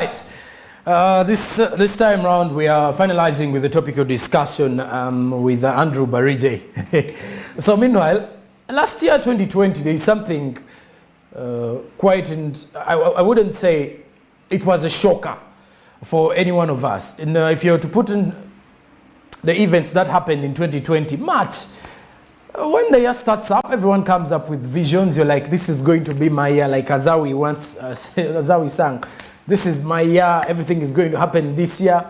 Right. This time round, we are finalizing with the topical discussion with Andrew Barije. So meanwhile, last year, 2020, there is something I wouldn't say it was a shocker for any one of us. And if you were to put in the events that happened in 2020, March, when the year starts up, everyone comes up with visions. You're like, this is going to be my year, like Azawi once, Azawi sang. This is my year, everything is going to happen this year.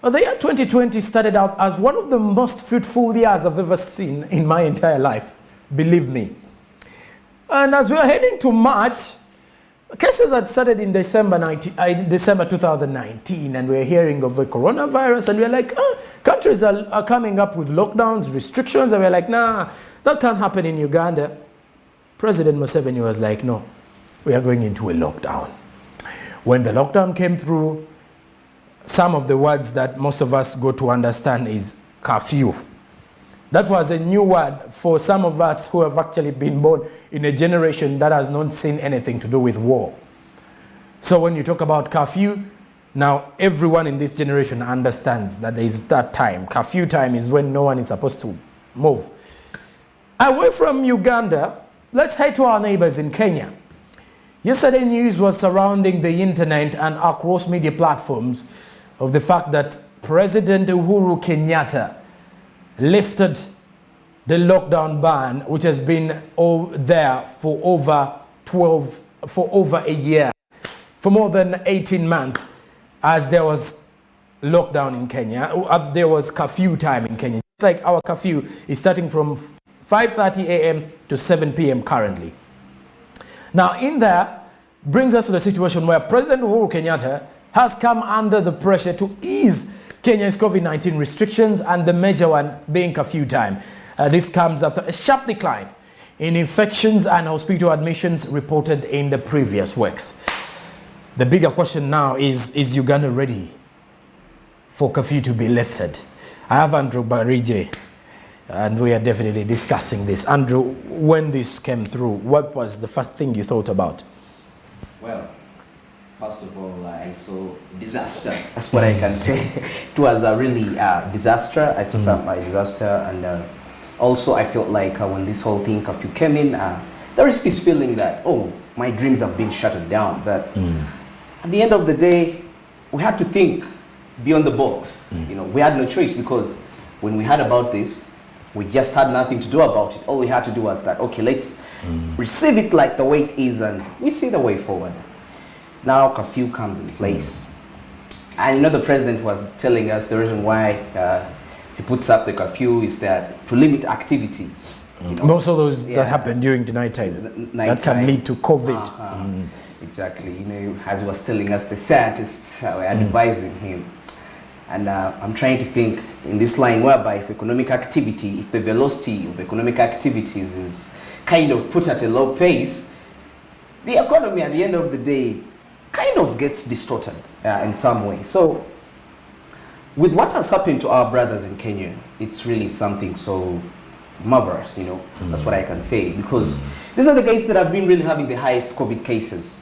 Well, the year 2020 started out as one of the most fruitful years I've ever seen in my entire life, believe me. And as we are heading to March, cases had started in December 2019, and we're hearing of a coronavirus, and we're like, countries are coming up with lockdowns, restrictions, and we're like, nah, that can't happen in Uganda. President Museveni was like, no, we are going into a lockdown. When the lockdown came through, some of the words that most of us go to understand is curfew. That was a new word for some of us who have actually been born in a generation that has not seen anything to do with war. So when you talk about curfew, now everyone in this generation understands that there is that time. Curfew time is when no one is supposed to move. Away from Uganda, let's head to our neighbors in Kenya. Yesterday, news was surrounding the internet and across media platforms of the fact that President UHURU KENYATTA lifted the lockdown ban, which has been there for over a year, for more than 18 months, as there was lockdown in Kenya. There was curfew time in Kenya. Just like our curfew is starting from 5:30 a.m. to 7 p.m. currently. Now, in there, brings us to the situation where President UHURU KENYATTA has come under the pressure to ease Kenya's COVID-19 restrictions, and the major one being curfew time. This comes after a sharp decline in infections and hospital admissions reported in the previous weeks. The bigger question now is Uganda ready for curfew to be lifted? I have Andrew Barije, and we are definitely discussing this. Andrew, when this came through, what was the first thing you thought about? Well, first of all, I saw disaster. That's what I can say. It was a really disaster. I saw some disaster, and also I felt like when this whole thing curfew came in, there is this feeling that, oh, my dreams have been shut down. But at the end of the day, we had to think beyond the box. You know, we had no choice, because when we heard about this, we just had nothing to do about it. All we had to do was that, okay, let's receive it like the way it is, and we see the way forward. Now curfew comes in place. And you know, the president was telling us the reason why he puts up the curfew is that to limit activity. You know? Most of those that happen during the nighttime. That can lead to COVID. Exactly. You know, as he was telling us, the scientists were advising him. And I'm trying to think in this line whereby if economic activity, if the velocity of economic activities is kind of put at a low pace, the economy at the end of the day kind of gets distorted in some way. So with what has happened to our brothers in Kenya, it's really something so marvelous, you know. That's what I can say, because these are the guys that have been really having the highest COVID cases.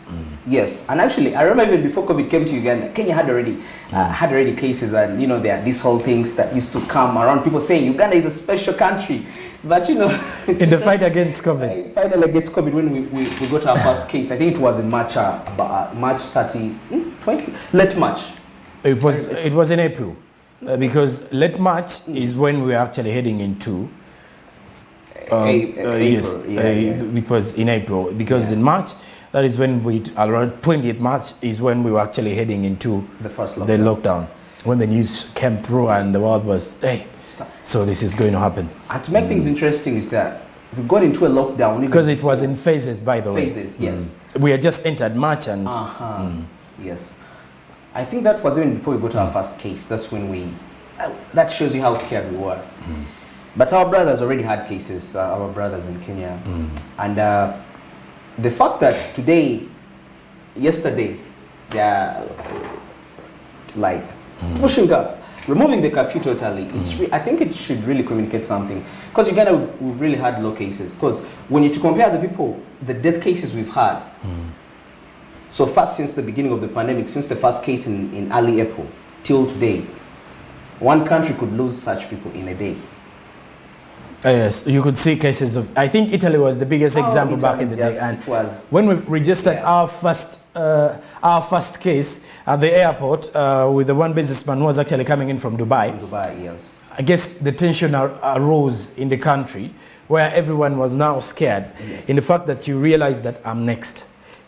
Yes, and actually, I remember even before COVID came to Uganda, Kenya had already cases, and you know, there are these whole things that used to come around, people saying Uganda is a special country, but you know, in the fight against COVID, when we got our first case, I think it was in March, late March. It was in April, because late March is when we are actually heading into. Yes, it was in April, because in March, that is when around 20th March is when we were actually heading into the first lockdown. When the news came through and the world was, hey, so this is going to happen. And to make things interesting is that we got into a lockdown. Because it was in phases, by the way. Phases, yes. We had just entered March and... Yes. I think that was even before we got our first case. That's when we... that shows you how scared we were. But our brothers already had cases, our brothers in Kenya. And the fact that yesterday, they are like pushing up, removing the curfew totally, I think it should really communicate something. Because Uganda, we've really had low cases. Because when you compare the death cases we've had, So fast since the beginning of the pandemic, since the first case in early April till today, one country could lose such people in a day. Yes, you could see cases of. I think Italy was the biggest example back in the day, and it was, when we registered our first case at the airport with the one businessman who was actually coming in from Dubai. Dubai, yes. I guess the tension arose in the country, where everyone was now scared in the fact that you realize that I'm next,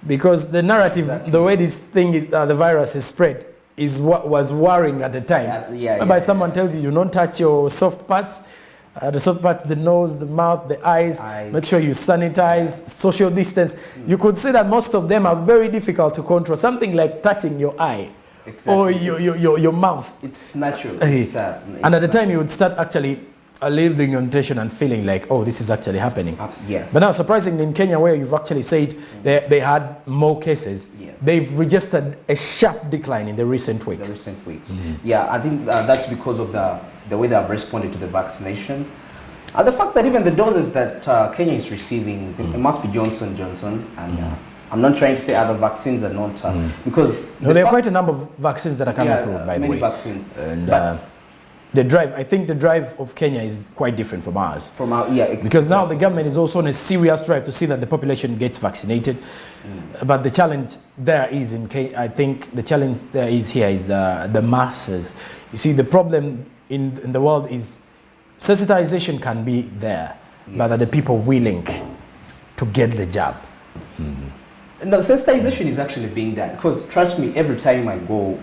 because the narrative, the way this thing, the virus is spread, is what was worrying at the time. Whereby someone tells you, don't touch your soft parts. The soft parts, the nose, the mouth, the eyes, make sure you sanitize, social distance. You could see that most of them are very difficult to control. Something like touching your eye or your mouth. It's natural. And at the time you would start actually living on tension and feeling like, oh, this is actually happening. Yes. But now, surprisingly, in Kenya, where you've actually said they had more cases, they've registered a sharp decline in the recent weeks. Yeah, I think that's because of the way they have responded to the vaccination. And the fact that even the doses that Kenya is receiving, it must be Johnson & Johnson. And I'm not trying to say other vaccines are not, because... No, there are quite a number of vaccines that are coming through, by the way. Many vaccines. And the drive, I think the drive of Kenya is quite different from ours. From our, because now the government is also on a serious drive to see that the population gets vaccinated. But the challenge there is in Kenya, I think the challenge there is here is the masses. You see, the problem in the world is sensitization can be there, but are the people willing to get the jab? No, sensitization is actually being done, because trust me, every time I go,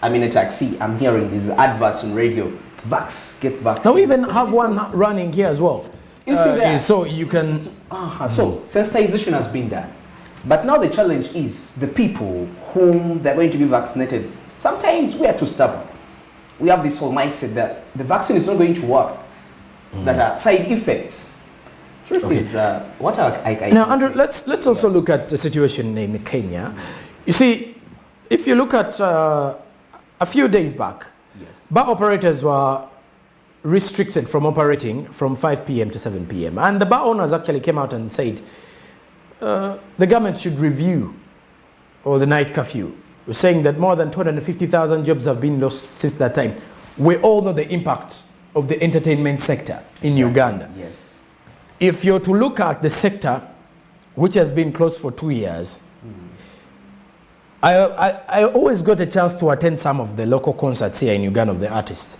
I'm in a taxi, I'm hearing these adverts on radio, get vaccinated. Now we even have one running here as well. You see that? So you can... So sensitization has been done. But now the challenge is the people whom they're going to be vaccinated. Sometimes we are too stubborn. We have this whole mindset that the vaccine is not going to work, that are side effects. Truth is, what I now, Andrew, let's also look at the situation in Kenya. You see, if you look at a few days back, bar operators were restricted from operating from 5 p.m. to 7 p.m. And the bar owners actually came out and said the government should review the night curfew, saying that more than 250,000 jobs have been lost since that time. We all know the impact of the entertainment sector in Uganda. If you're to look at the sector, which has been closed for 2 years, I always got a chance to attend some of the local concerts here in Uganda of the artists.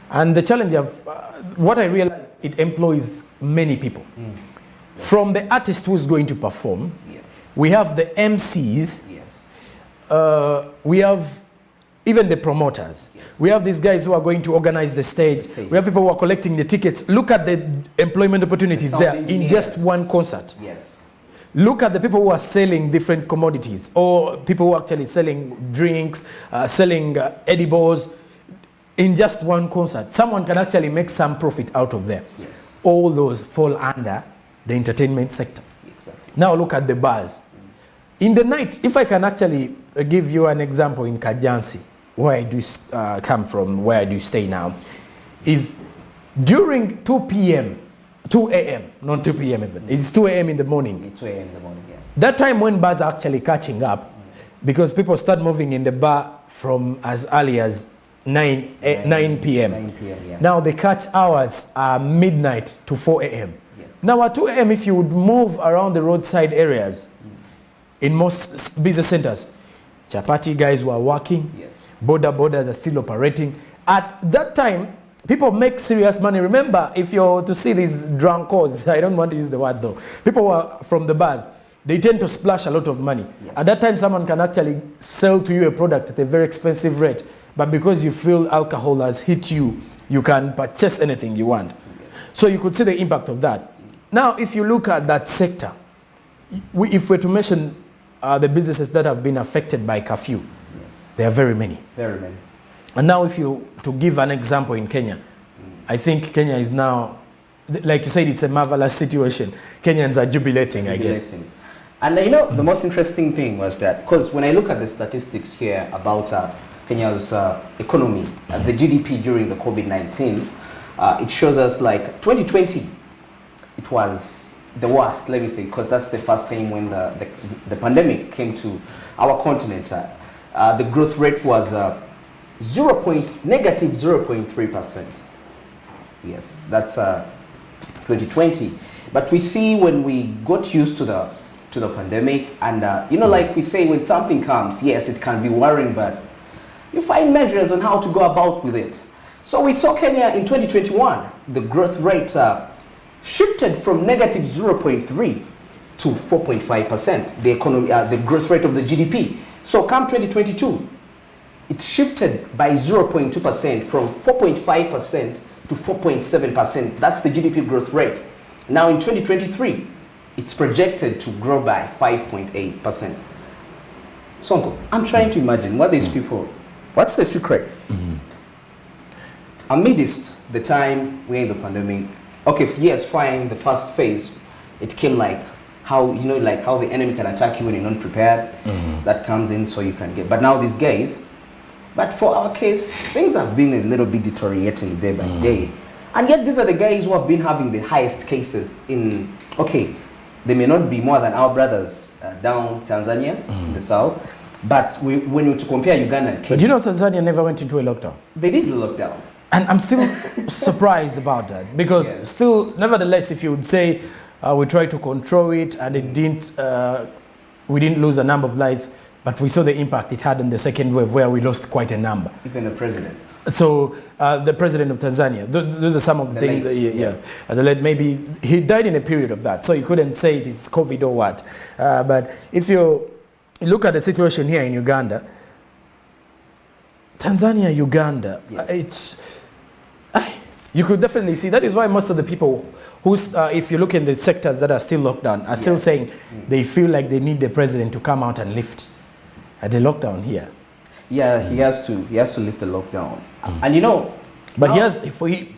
And the challenge of what I realized, it employs many people. From the artist who's going to perform, we have the MCs, we have even the promoters. We have these guys who are going to organize the stage. We have people who are collecting the tickets. Look at the employment opportunities there in just one concert. Look at the people who are selling different commodities, or people who are actually selling drinks, selling edibles in just one concert. Someone can actually make some profit out of there. All those fall under the entertainment sector. Now look at the bars. In the night, if I can actually give you an example in Kajansi, where I do come from, where I do stay now, is during 2 p.m., 2 a.m., not 2 p.m. even. It's 2 a.m. in the morning. 2 a.m. in the morning, That time when bars are actually catching up, because people start moving in the bar from as early as 9 p.m. Now the catch hours are midnight to 4 a.m. Now at 2 a.m., if you would move around the roadside areas, in most business centers, chapati guys were working, borders are still operating. At that time, people make serious money. Remember, if you're to see these drunkos, I don't want to use the word though, people who are from the bars, they tend to splash a lot of money. At that time, someone can actually sell to you a product at a very expensive rate, but because you feel alcohol has hit you, you can purchase anything you want. So you could see the impact of that. Now, if you look at that sector, if we're to mention the businesses that have been affected by curfew, there are very many. Very many. And now if you, to give an example in Kenya, I think Kenya is now, like you said, it's a marvelous situation. Kenyans are jubilating, I guess. And you know, the most interesting thing was that, because when I look at the statistics here about Kenya's economy, the GDP during the COVID-19, it shows us like 2020, it was the worst, let me say, because that's the first time when the pandemic came to our continent. The growth rate was negative 0.3%. Yes, that's 2020. But we see when we got used to the pandemic, and like we say, when something comes, yes, it can be worrying, but you find measures on how to go about with it. So we saw Kenya in 2021, the growth rate shifted from negative 0.3 to 4.5%, the economy, the growth rate of the GDP. So come 2022, it shifted by 0.2% from 4.5% to 4.7%. That's the GDP growth rate. Now in 2023, it's projected to grow by 5.8%. Sonko, I'm trying to imagine what these people, what's the secret? Amidst the time we're in the pandemic, okay, yes, fine, the first phase, it came like how, like how the enemy can attack you when you're not prepared. That comes in so you can get, but now these guys, but for our case, things have been a little bit deteriorating day by day. And yet these are the guys who have been having the highest cases in, okay, they may not be more than our brothers down Tanzania, in the south, but when you to compare Uganda and Kenya. But you know Tanzania never went into a lockdown. They did the lockdown. And I'm still surprised about that, because still, nevertheless, if you would say we tried to control it and it didn't, we didn't lose a number of lives, but we saw the impact it had in the second wave where we lost quite a number. Even the president. So the president of Tanzania, those are some of the things. Maybe he died in a period of that, so you couldn't say it's COVID or what. But if you look at the situation here in Uganda, Tanzania, Uganda, you could definitely see. That is why most of the people who, if you look in the sectors that are still locked down, are still saying they feel like they need the president to come out and lift the lockdown here. Yeah, he has to lift the lockdown. And but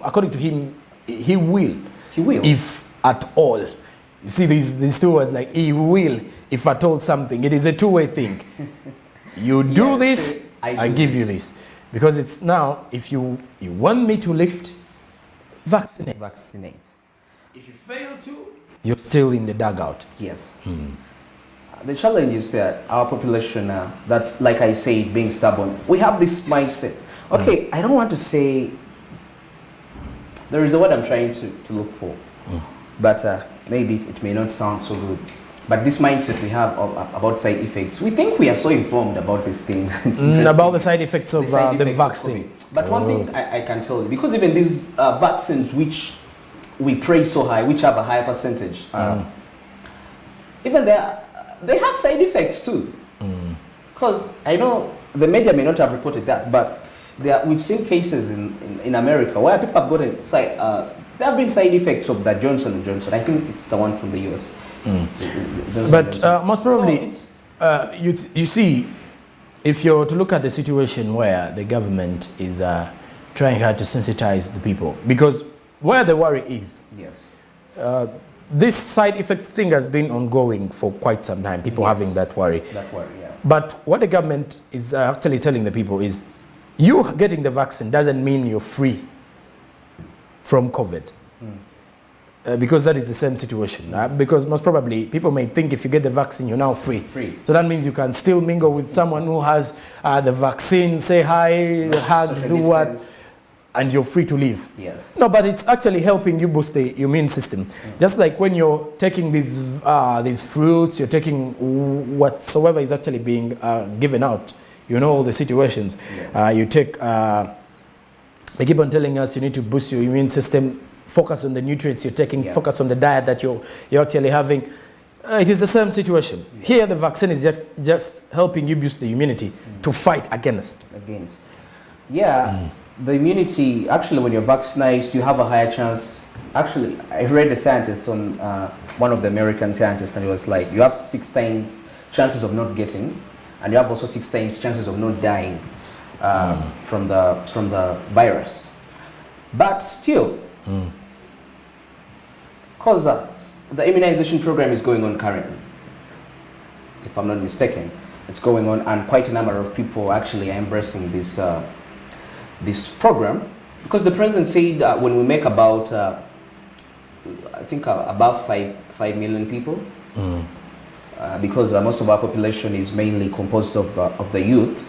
according to him, he will. He will. If at all. You see these two words, like he will, if at all something. It is a two-way thing. You do this, I give you this. Because it's now, if you want me to lift, vaccinate. Vaccinate. If you fail to, you're still in the dugout. Yes. The challenge is that our population, that's like I say, being stubborn. We have this mindset. Okay, I don't want to say, there is a word I'm trying to look for, but maybe it may not sound so good. But this mindset we have about side effects, we think we are so informed about these things. About the side effects of the vaccine. But one thing I can tell you, because even these vaccines which we praise so high, which have a higher percentage, even they have side effects too. Because I know the media may not have reported that, but we've seen cases in America where people have gotten there have been side effects of the Johnson & Johnson. I think it's the one from the US. But most probably, you see, if you're to look at the situation where the government is trying hard to sensitize the people, because where the worry is, this side effect thing has been ongoing for quite some time, people having that worry. But what the government is actually telling the people is, you getting the vaccine doesn't mean you're free from COVID. Because that is the same situation. Because most probably people may think if you get the vaccine, you're now free. So that means you can still mingle with someone who has the vaccine, say hi, hugs, do what, and you're free to live. No, but it's actually helping you boost the immune system. Just like when you're taking these fruits, you're taking whatsoever is actually being given out. You know all the situations. You take, they keep on telling us you need to boost your immune system. Focus on the nutrients you're taking, focus on the diet that you're actually having. It is the same situation. Here the vaccine is just helping you boost the immunity to fight against. The immunity, actually when you're vaccinated, you have a higher chance. Actually, I read a scientist on, one of the American scientists, and he was like, you have 6 times chances of not getting, and you have also 6 times chances of not dying from the virus. But still, because the immunization program is going on currently, if I'm not mistaken, it's going on, and quite a number of people actually are embracing this this program, because the president said when we make about I think about 5 million people. Because most of our population is mainly composed of the youth.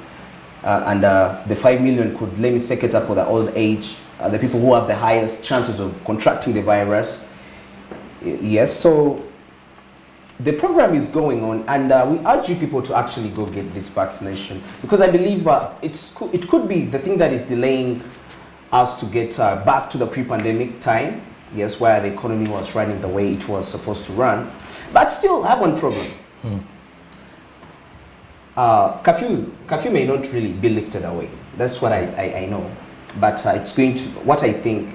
And the 5 million could, let me say, cater for the old age, the people who have the highest chances of contracting the virus. Yes, so the program is going on, and we urge you people to actually go get this vaccination, because I believe it could be the thing that is delaying us to get back to the pre-pandemic time, yes, where the economy was running the way it was supposed to run. But still have one problem. Curfew may not really be lifted away. That's what I know. But it's going to, what I think,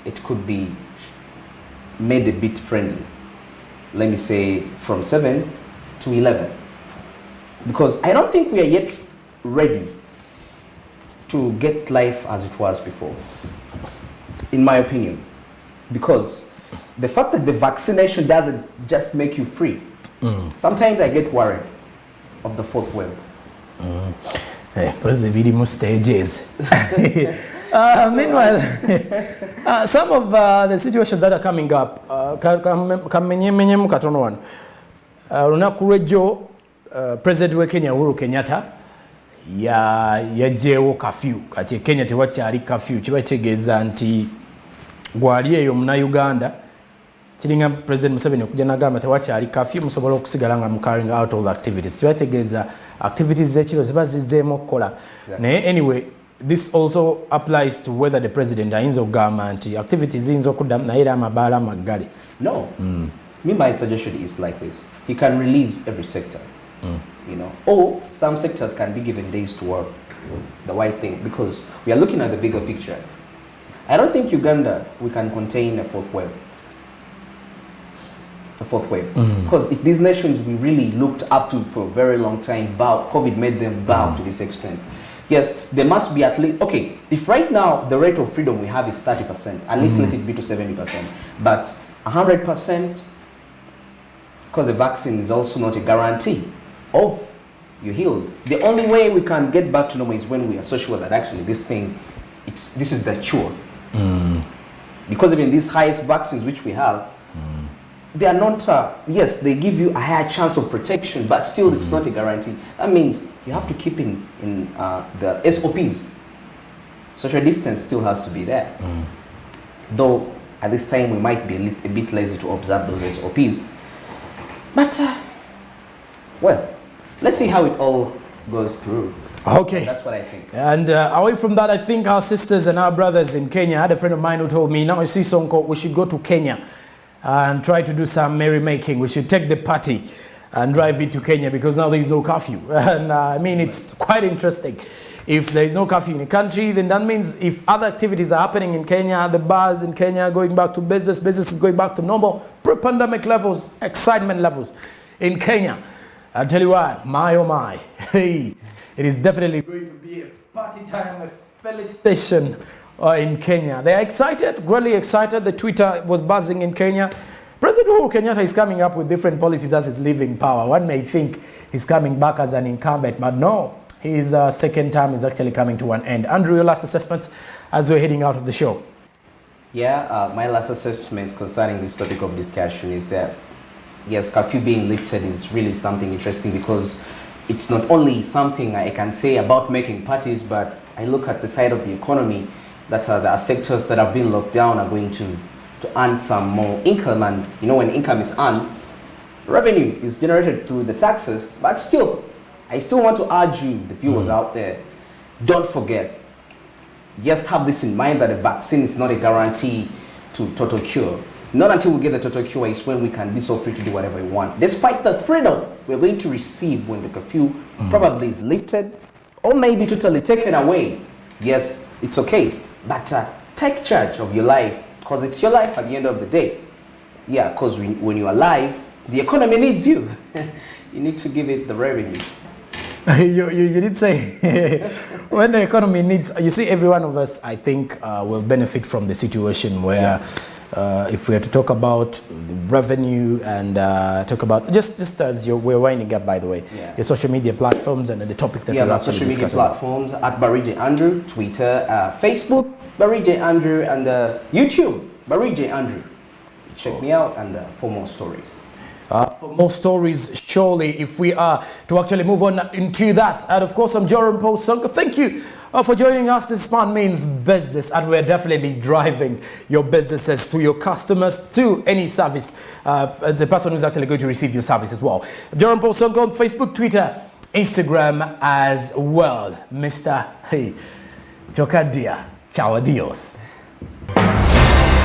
it could be made a bit friendly. Let me say from 7 to 11. Because I don't think we are yet ready to get life as it was before, in my opinion. Because the fact that the vaccination doesn't just make you free, sometimes I get worried of the fourth wave. Because the video stages. Meanwhile, some of the situations that are coming up, kamenyemenyemu katono wano. Lunaku lw'ejjo President wa Kenya UHURU KENYATTA yajeewo curfew. Kati Kenya tewakyali curfew, kiba kitegeeza nti gwali eyo Munnayuganda kiringa President Museveni okujja n'agamba tewakyali curfew, musobola okusigala nga mu carrying out all the activities. Kiba kitegeeza activities z'ekiro ziba zizzeemu okukola. Naye anyway, this also applies to whether the president ayinza okugamba nti activities ziyinza okuddamu naye era amabaala maggale. No. My suggestion is like this. He can release every sector. You know, or some sectors can be given days to work the right thing, because we are looking at the bigger picture. I don't think Uganda, we can contain a fourth wave. Because if these nations we really looked up to for a very long time, COVID made them bow to this extent. Yes, there must be at least, okay, if right now the rate of freedom we have is 30%, at least let it be to 70%. But 100%, because the vaccine is also not a guarantee of you're healed. The only way we can get back to normal is when we are so sure that actually this is the cure. Because even these highest vaccines which we have, they are not, yes, they give you a higher chance of protection, but still it's not a guarantee. That means you have to keep in the SOPs. Social distance still has to be there. Though at this time we might be a bit lazy to observe those SOPs. But, well, let's see how it all goes through. Okay. That's what I think. And away from that, I think our sisters and our brothers in Kenya, I had a friend of mine who told me, now you see Sonko, we should go to Kenya and try to do some merrymaking. We should take the party and drive it to Kenya, because now there is no curfew. And I mean, it's quite interesting. If there is no curfew in the country, then that means if other activities are happening in Kenya, the bars in Kenya are going back to business, business is going back to normal, pre-pandemic levels, excitement levels in Kenya. I'll tell you what, my oh my, hey, it is definitely going to be a party time, a felicitation in Kenya. They are excited, really excited. The Twitter was buzzing in Kenya. President UHURU KENYATTA is coming up with different policies as he's leaving power. One may think he's coming back as an incumbent, but no. His second term is actually coming to an end. Andrew, your last assessments as we're heading out of the show. Yeah, my last assessment concerning this topic of discussion is that, yes, curfew being lifted is really something interesting, because it's not only something I can say about making parties, but I look at the side of the economy that there are sectors that have been locked down are going to earn some more income. And you know, when income is earned, revenue is generated through the taxes. But still, I still want to urge you, the viewers out there, don't forget, just have this in mind, that a vaccine is not a guarantee to total cure. Not until we get the total cure is when we can be so free to do whatever we want. Despite the freedom we're going to receive when the curfew probably is lifted, or maybe totally taken away. Yes, it's okay, but take charge of your life, because it's your life at the end of the day. Yeah, because when you're alive, the economy needs you. You need to give it the revenue. You did say when the economy needs, you see, every one of us, I think, will benefit from the situation where if we are to talk about the revenue and talk about, just as we're winding up, by the way, your social media platforms and the topic that we're actually social media discussing. platforms at Barije Andrew, Twitter, Facebook, Barije Andrew, and YouTube, Barije Andrew. check me out and for more stories. For more stories, surely, if we are to actually move on into that. And of course, I'm Joram Paul Sonko. Thank you for joining us. This man means business, and we're definitely driving your businesses to your customers, to any service, the person who's actually going to receive your service as well. Joram Paul Sonko on Facebook, Twitter, Instagram as well. Mr. Hey, Chokadia. Ciao, adios.